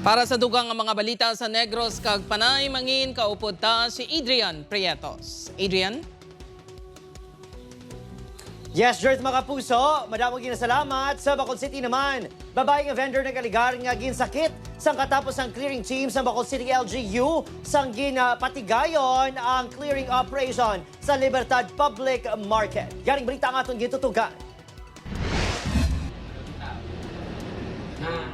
Para sa dugang ang mga balita sa Negros kag Panay mangin kaupod ta si Adrian Prietos. Adrian? Yes, Jert mga puso, madamong ginasalamat. Sa Bacol City naman, babae nga vendor na kaligar nga ginsakit sang katapos ng clearing team sa Bacol City LGU sang ginapatigayon ang clearing operation sa Libertad Public Market. Garing balita nga itong gitutugan.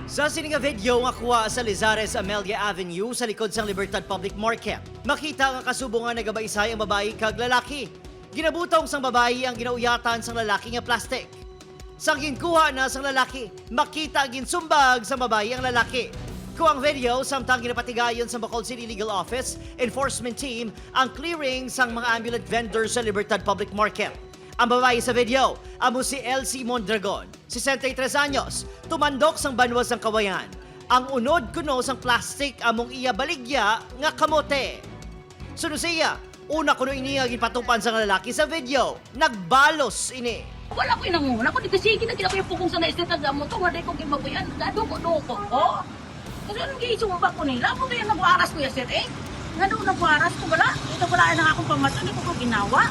Sa sininga video nga kuha sa Lizares Amelia Avenue sa likod sang Libertad Public Market, makita nga kasubo nga nagabaysay ang babae kag lalaki. Ginabutong sang babae ang ginauyatan sang lalaki nga plastic. Sang ginkuha na sang lalaki, makita ginsumbag sa babae ang lalaki. Kuwang video samtang ginapatigayon sa Bacol City Legal Office Enforcement Team ang clearing sang mga ambulant vendors sa Libertad Public Market. Ang babae sa video, amo si Elsie Mondragon, 63 anyos, tumandok sang banwas ng kawayan. Ang unod kuno sang plastic among iya baligya nga kamote. Suno siya, una kuno iniya ginpatupan sang lalaki sa video, nagbalos ini. Wala ko inanguna ko, di kasi kita ko yung pukong sa naisip na gamot ko, wala ko gimabuyan, duko ko. Kasi anong giisumba ko nila, ako kaya nagwaras ko ya sir eh. Nga doon nagwaras ko wala, ito wala na akong pamatan, hindi ko ginawa.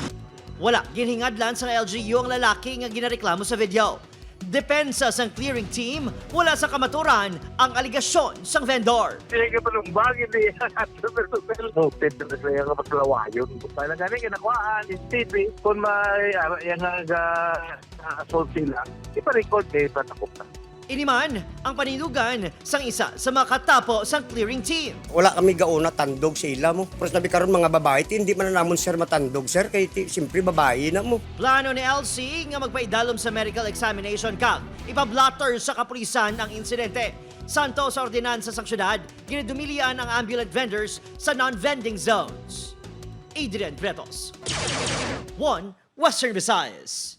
Wala, ginhingadlan sa LGU ang lalaki nga ginareklamo sa video. Depensa sang clearing team, wala sa kamaturan ang aligasyon sang vendor. Hindi ka palumbag, hindi yan. Super. Noted na sila yung maglawayon. Parang ganun, kinakuhaan, TV, kung may yung assault sila, ipa-record na ipatakop na. Iniman ang paninugan sang isa sa mga katapo sang clearing team. Wala kami gauna tandog sa ila mo. Pero sabi karon mga babae, hindi man na namon sir matandog sir, kay simpre babae na mo. Plano ni LC nga magpaidalom sa medical examination kag ipablatter sa kapulisan ang insidente. Santo sa ordinansa sang syudad, ginidumilian ang ambulant vendors sa non-vending zones. Adrian Prietos, 1 Western Visayas.